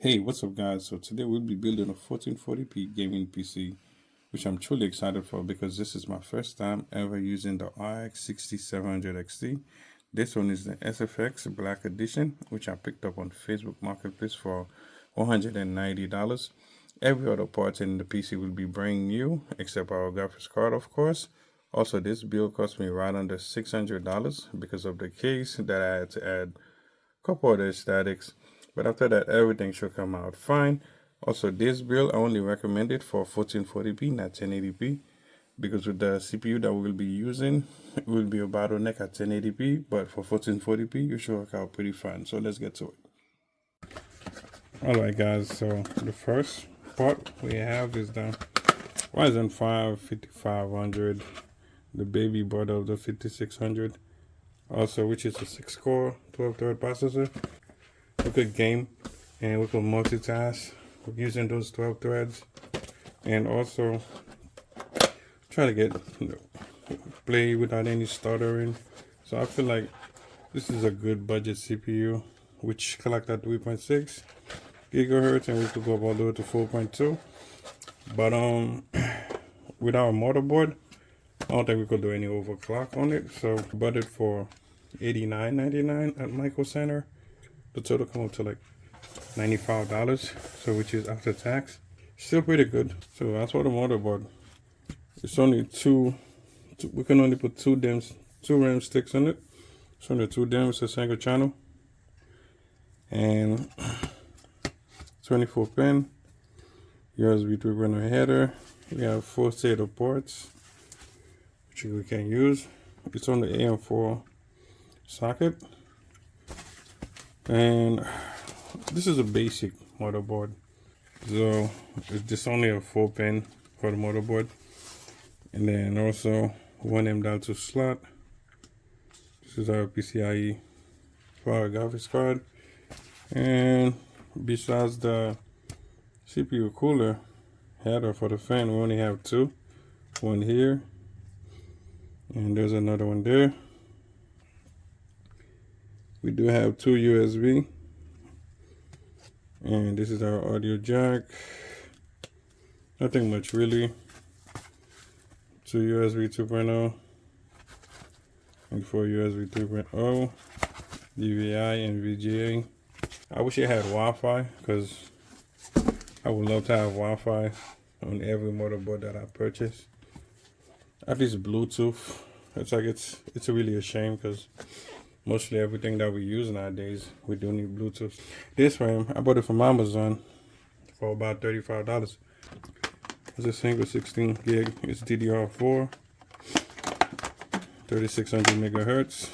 Hey, what's up guys? So today we'll be building a 1440p gaming PC, which I'm truly excited for because this is my first time ever using the RX 6700 XT. This one is the SFX Black Edition, which I picked up on Facebook Marketplace for $190. Every other part in the PC will be brand new, except our graphics card, of course. Also, this build cost me right under $600 because of the case that I had to add a couple other statics. But after that, everything should come out fine. Also, this build, I only recommend it for 1440p, not 1080p. Because with the CPU that we'll be using, it will be a bottleneck at 1080p. But for 1440p, you should work out pretty fine. So let's get to it. Alright guys, so the first part we have is the Ryzen 5 5500, the baby brother of the 5600. Also, which is a 6-core, 12-thread processor. We could game and we could multitask using those 12 threads, and also try to get play without any stuttering. So I feel like this is a good budget CPU, which collect at 3.6 gigahertz, and we could go all the way to 4.2. But with our motherboard, I don't think we could do any overclock on it. So I bought it for $89.99 at Micro Center. The total come up to like $95, so which is after tax. Still pretty good. So that's for the motherboard. It's only two we can only put two RAM sticks in it. It's only 2 DIMMs, a single channel, and 24 pin USB 3.0 header. We have 4 SATA ports, which we can use. It's on the AM4 socket. And this is a basic motherboard, so it's just only a 4-pin for the motherboard, and then also 1 M.2 slot. This is our PCIe for our graphics card. And besides the CPU cooler header for the fan, we only have 2. One here, and there's another one there. We do have 2 USB, and this is our audio jack. Nothing much really. 2 USB 2.0 and 4 USB 3.0, DVI and VGA. I wish it had Wi-Fi, because I would love to have Wi-Fi on every motherboard that I purchase. At least Bluetooth. It's like it's really a shame, because mostly everything that we use nowadays, we do need Bluetooth. This RAM, I bought it from Amazon for about $35. It's a single 16 gig. It's DDR4, 3600 megahertz,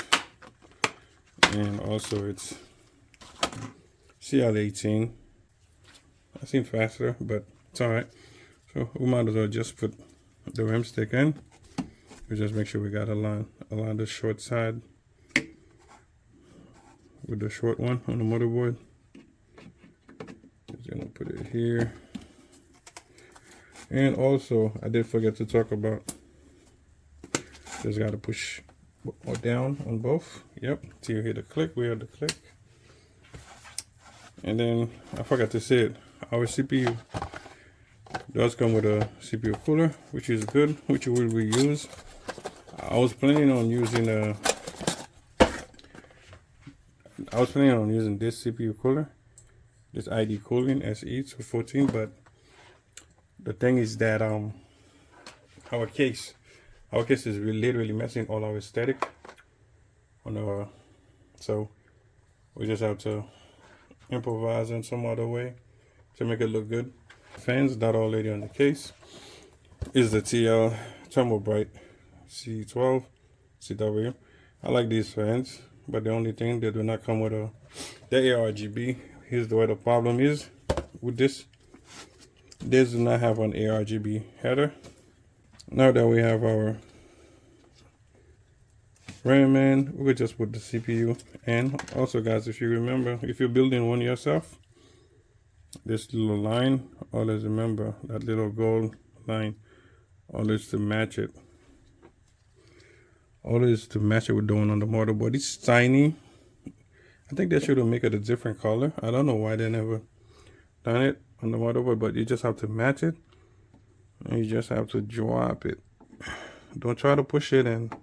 and also it's CL18. I seem faster, but it's alright. So we might as well just put the RAM stick in. We just make sure we got align the short side with the short one on the motherboard. Just gonna put it here. And also, I did forget to talk about, just gotta push down on both. Yep, till you hear the click, we heard the click. And then I forgot to say it, our CPU does come with a CPU cooler, which is good, which we will use. I was planning on using this CPU cooler, this ID Cooling SE 214, but the thing is that our case is literally messing all our aesthetic on our, so we just have to improvise in some other way to make it look good. Fans that are already on the case is the TL Thermal Bright C12 CW. I like these fans, but the only thing, they do not come with the ARGB. Here's where the problem is with this. This does not have an ARGB header. Now that we have our RAM in, we could just put the CPU in. Also guys, if you remember, if you're building one yourself, this little line, always remember that little gold line, always to match it. Always to match it with the one on the motherboard. It's tiny. I think they should have made it a different color. I don't know why they never done it on the motherboard, but you just have to match it. And you just have to drop it. Don't try to push it and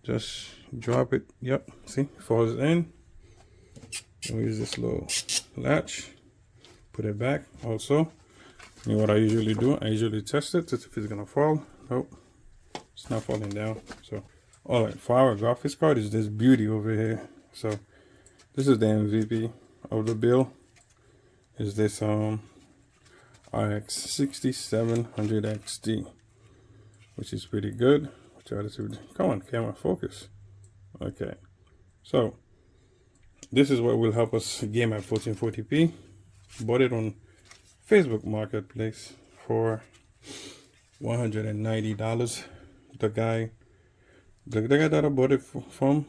just drop it. Yep, see, falls in. And we use this little latch, put it back also. And what I usually do, I usually test it to see if it's gonna fall. Nope, it's not falling down. So, all right, for our graphics card is this beauty over here. So, this is the MVP of the build. Is this RX 6700 XT, which is pretty good. Try to see. Come on, camera, focus. Okay, so this is what will help us game at 1440p. Bought it on Facebook Marketplace for $190. The guy that I bought it from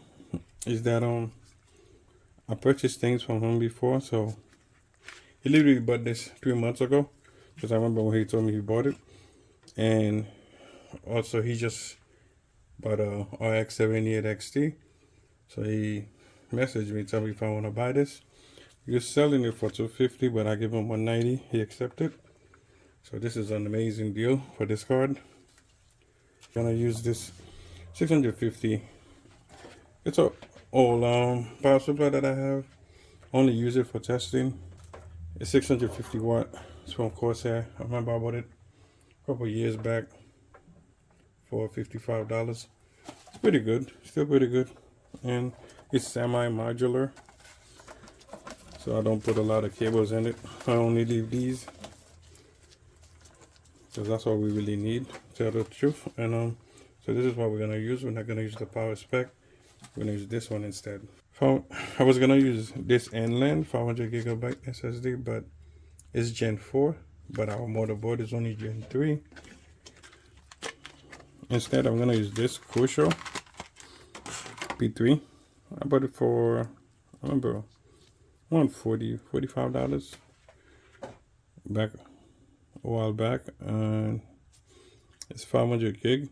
is that I purchased things from him before, so he literally bought this 3 months ago, because I remember when he told me he bought it. And also he just bought a RX 78 XT, so he messaged me, tell me if I want to buy this. He was selling it for $250, but I give him $190. He accepted. So this is an amazing deal for this card. I'm gonna use this 650. It's a old power supply that I have. Only use it for testing. It's 650 watt. It's from Corsair. I remember I bought it a couple years back for $55. It's pretty good. Still pretty good. And it's semi-modular, so I don't put a lot of cables in it. I only leave these because that's all we really need, to tell the truth. And so this is what we're gonna use. We're not gonna use the power spec. We're gonna use this one instead. I was gonna use this inland 500 gigabyte SSD, but it's Gen 4, but our motherboard is only Gen 3. Instead, I'm gonna use this Crucial P3. I bought it for, I remember, $45 back a while back, and it's 500 gig,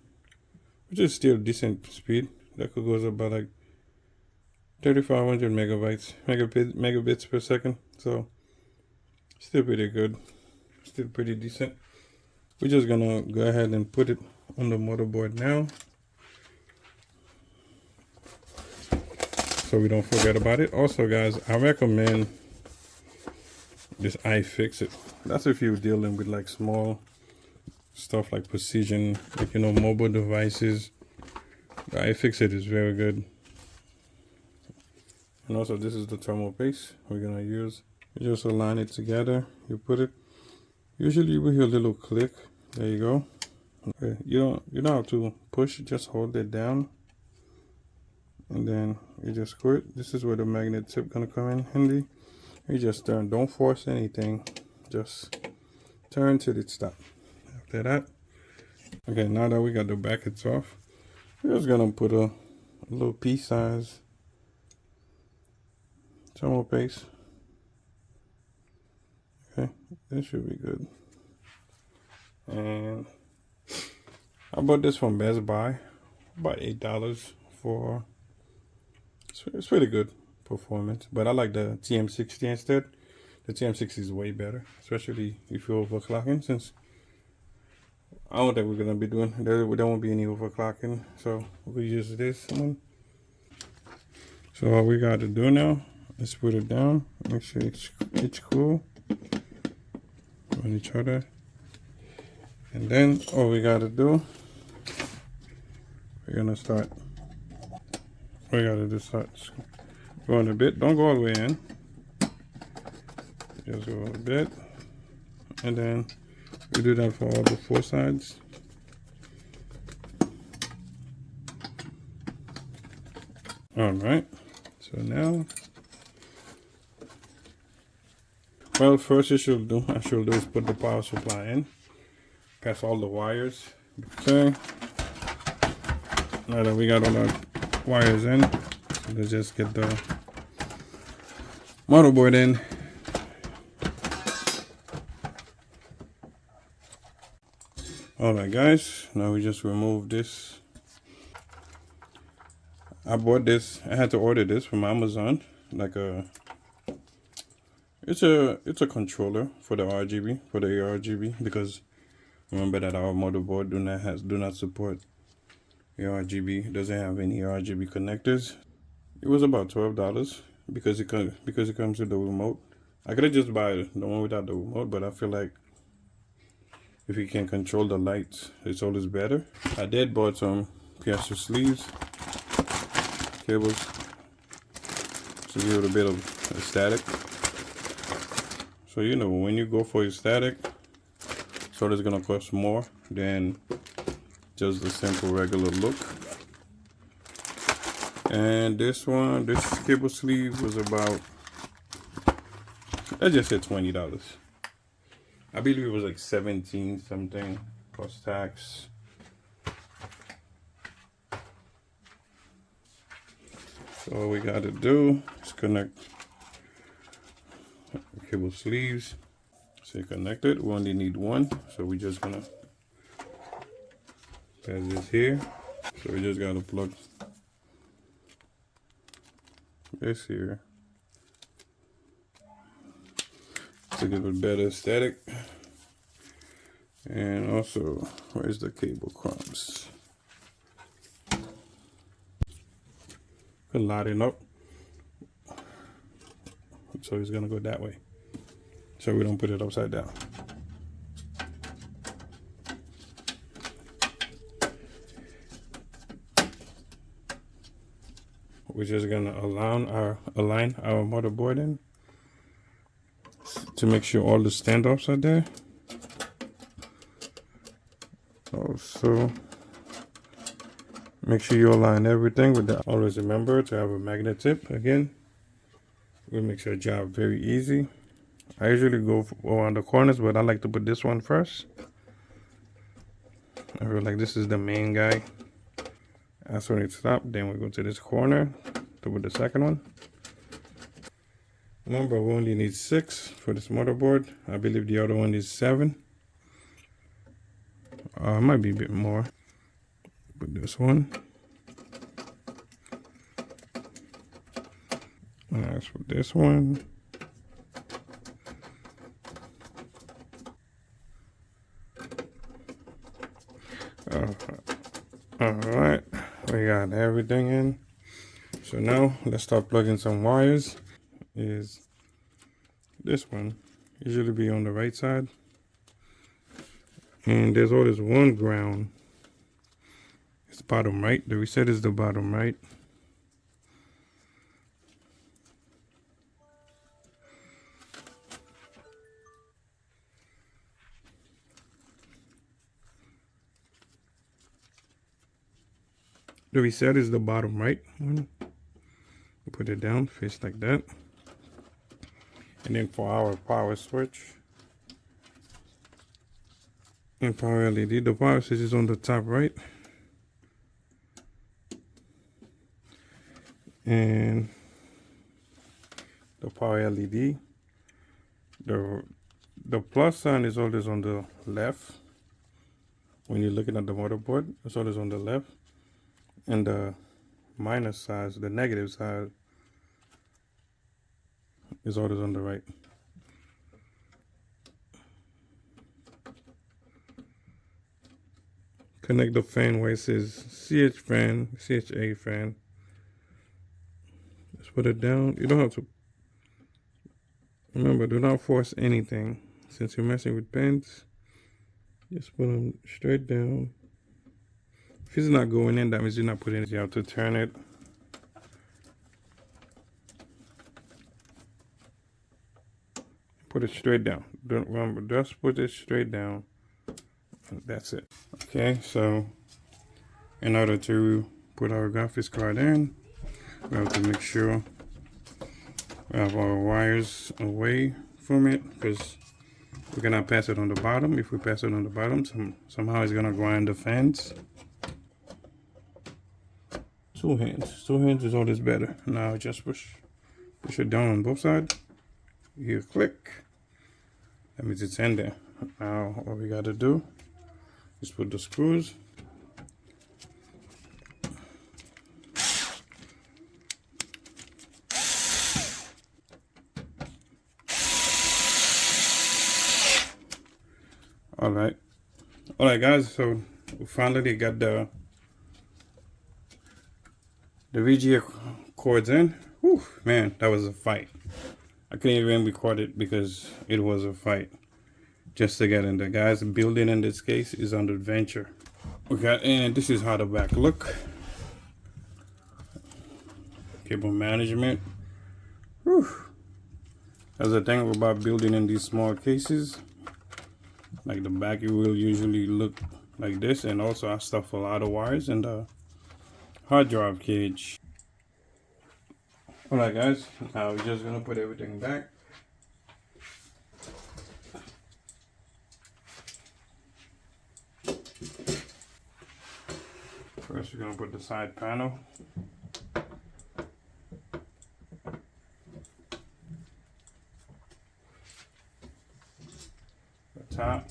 which is still decent speed. That could go up by like 3,500 megabits per second. So still pretty good, still pretty decent. We're just gonna go ahead and put it on the motherboard now, so we don't forget about it. Also, guys, I recommend this iFixit. That's if you're dealing with like small stuff like precision, like, you know, mobile devices. The iFixit is very good. And also, this is the thermal paste we're gonna use. You just align it together. You put it. Usually, you will hear a little click. There you go. Okay. You don't have to push. Just hold it down, and then you just screw it. This is where the magnet tip gonna come in handy. You just turn. Don't force anything. Just turn till it stops. After that, okay. Now that we got the brackets off, we're just gonna put a little pea size thermal paste. Okay, this should be good. And I bought this from Best Buy, about $8 for. It's pretty good performance, but I like the TM60 instead. The TM60 is way better, especially if you're overclocking. Since I don't think we're gonna be doing there won't be any overclocking, so we use this one. So all we got to do now is put it down, make sure it's cool on each other, and then all we got to do, we're gonna start. We gotta just start going a bit. Don't go all the way in. Just go a bit, and then we do that for all the 4 sides. All right. So now, well, first I should do is put the power supply in, pass all the wires. Okay. Now that we got all our wires in, so let's just get the motherboard in. Alright guys, now we just remove this. I bought this, I had to order this from Amazon, like a It's a controller for the RGB, for the ARGB, because remember that our motherboard do not support ARGB, doesn't have any RGB connectors. It was about $12 because it comes with the remote. I could have just buy the one without the remote, but I feel like if you can control the lights, it's always better. I did bought some PSU sleeves, cables, to give it a bit of static. So you know, when you go for your static, so it's gonna cost more than just the simple regular look. And this cable sleeve was about, let's just say $20. I believe it was like 17 something plus tax. So all we gotta do is connect the cable sleeves. So connected, we only need one. So we're just gonna pass this here. So we just gotta plug this here to give it better aesthetic. And also, where's the cable crumbs? Can line it up. So it's gonna go that way, so we don't put it upside down. We're just gonna align our motherboard in to make sure all the standoffs are there. Also, make sure you align everything with that. Always remember to have a magnet tip. Again, we'll make your job very easy. I usually go around the corners, but I like to put this one first. I feel like this is the main guy. That's when it stops. Then we go to this corner to put the second one. Remember, we only need 6 for this motherboard. I believe the other one is 7. It might be a bit more. Put this one. As for this one. Alright, we got everything in. So now let's start plugging some wires. Is this one usually be on the right side, and there's always one ground. It's bottom right. The reset is the bottom right. The reset is the bottom right one. Put it down, face like that. And then for our power switch and power LED, the power switch is on the top right. And the power LED, the plus sign is always on the left. When you're looking at the motherboard, it's always on the left. And the minus side, the negative side, is always on the right. Connect the fan where it says CH fan, CHA fan. Just put it down. You don't have to. Remember, do not force anything. Since you're messing with pins, just put them straight down. If it's not going in, that means you're not putting it. You have to turn it. Put it straight down. Don't remember, just put it straight down. That's it. Okay, so in order to put our graphics card in, we have to make sure we have our wires away from it, because we cannot pass it on the bottom. If we pass it on the bottom, somehow it's gonna grind the fans. Two hands is always better. Now just push it down on both sides. You click. That means it's in there. Now all we gotta do is put the screws. Alright. Alright guys, so we finally got the VGA cords in. Whew, man, that was a fight. I couldn't even record it because it was a fight just to get in there. Guys, building in this case is an adventure. Okay, and this is how the back look. Cable management. Whew. That's the thing about building in these small cases. Like the back, it will usually look like this, and also I stuff a lot of wires in the hard drive cage. Alright guys, now we're just gonna put everything back. First we're gonna put the side panel. The top.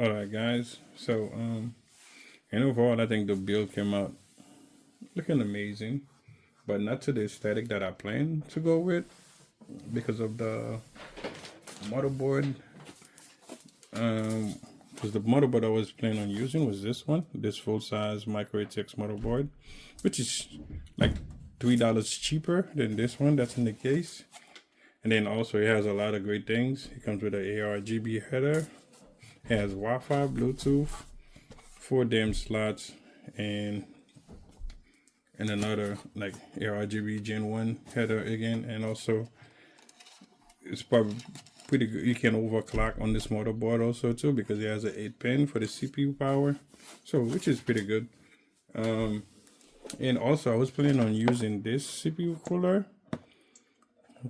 All right, guys. So, and overall, I think the build came out looking amazing, but not to the aesthetic that I planned to go with because of the motherboard. Because the motherboard I was planning on using was this one, this full-size micro ATX motherboard, which is like $3 cheaper than this one that's in the case. And then also it has a lot of great things. It comes with an ARGB header, it has Wi-Fi, Bluetooth, 4 DIMM slots, and another like ARGB Gen 1 header again. And also it's probably pretty good. You can overclock on this motherboard also too, because it has an 8-pin for the CPU power, so which is pretty good. And also I was planning on using this CPU cooler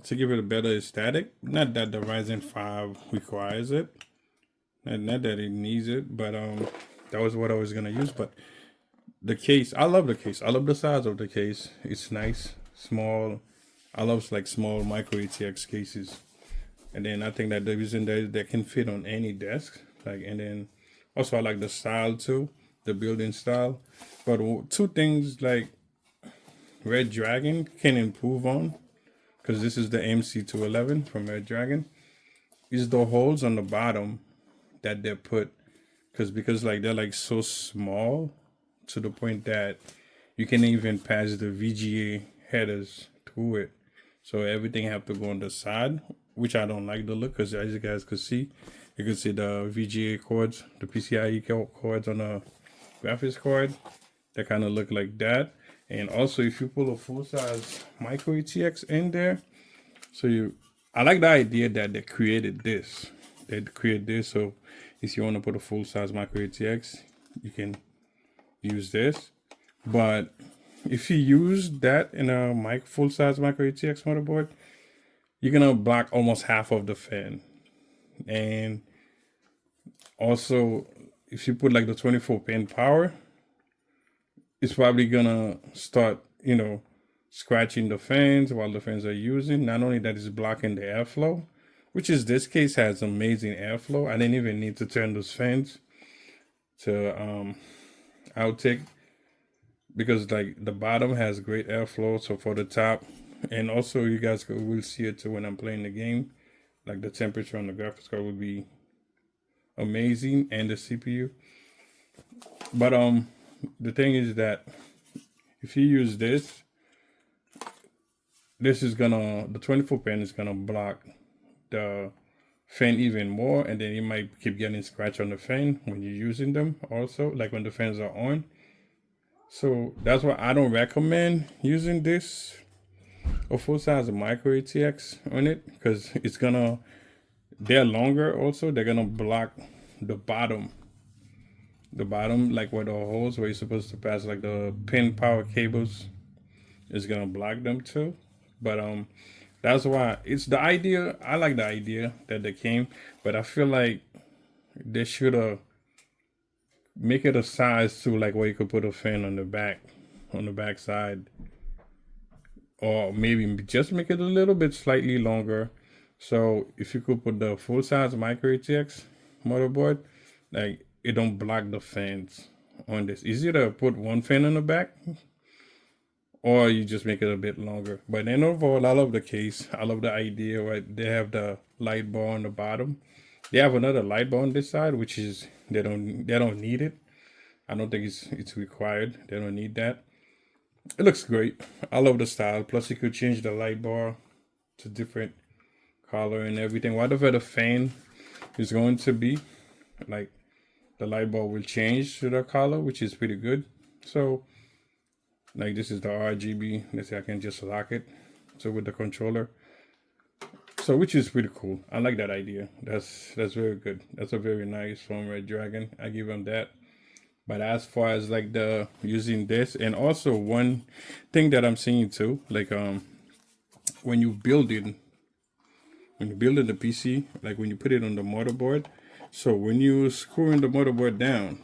to give it a better aesthetic. Not that the Ryzen 5 requires it, and not that it needs it, but that was what I was gonna use. But the case, I love the case. I love the size of the case. It's nice, small. I love like small micro ATX cases. And then I think that the reason that can fit on any desk, like, and then also I like the style too, the building style. But two things like Redragon can improve on, because this is the MC211 from Redragon, is the holes on the bottom that they put, because like they're like so small to the point that you can even pass the VGA headers through it. So everything have to go on the side, which I don't like the look, because as you guys could see, you can see the VGA cords, the PCIe cords on the graphics card. They kind of look like that. And also if you pull a full-size micro ATX in there, so I like the idea that they created this. They create this, so if you want to put a full-size micro ATX, you can use this. But if you use that in a full-size micro ATX motherboard, you're gonna block almost half of the fan. And also if you put like the 24-pin power, it's probably gonna start, scratching the fans while the fans are using. Not only that, it's blocking the airflow, which is this case has amazing airflow. I didn't even need to turn those fans to outtake, because like the bottom has great airflow. So for the top, and also you guys will see it too when I'm playing the game, like the temperature on the graphics card will be amazing, and the CPU. But the thing is that if you use this is gonna, the 24-pin is gonna block the fan even more, and then you might keep getting scratch on the fan when you're using them also, like when the fans are on. So that's why I don't recommend using this a full-size micro ATX on it, because it's gonna, they're longer also, they're gonna block the bottom, like where the holes where you're supposed to pass like the pin power cables is gonna block them too. But that's why it's the idea. I like the idea that they came, but I feel like they should have make it a size too, like where you could put a fan on the back side, or maybe just make it a little bit slightly longer. So if you could put the full-size micro ATX motherboard, like it don't block the fans on this. It's either put one fan on the back, or you just make it a bit longer. But then overall, I love the case. I love the idea, right? They have the light bar on the bottom. They have another light bar on this side, which is they don't need it. I don't think it's required. They don't need that. It looks great. I love the style. Plus, you could change the light bar to different color and everything. Whatever the fan is going to be, like the light bar will change to the color, which is pretty good. So like this is the RGB. Let's say I can just lock it. So with the controller. So which is pretty cool. I like that idea. That's very good. That's a very nice from Redragon. I give them that. But as far as like the using this, and also one thing that I'm seeing too, like when you build it, the PC, like when you put it on the motherboard, so when you screwing the motherboard down,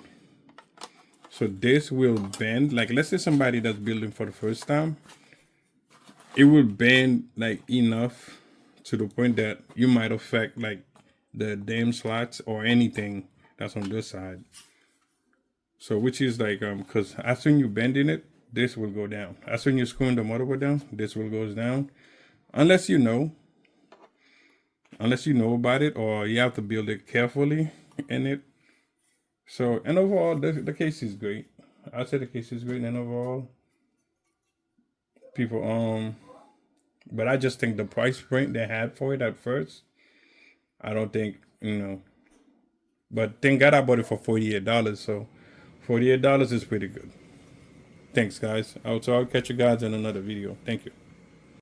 so this will bend. Like let's say somebody that's building for the first time, it will bend like enough to the point that you might affect like the DIMM slots or anything That's on this side. So which is like because as soon you bending it, this will go down. As soon you screwing the motherboard down, this will goes down. Unless you know about it, or you have to build it carefully in it. So, and overall, the case is great. I'd say the case is great, and overall, people, but I just think the price point they had for it at first, I don't think, but thank God I bought it for $48, so $48 is pretty good. Thanks, guys. I'll catch you guys in another video. Thank you.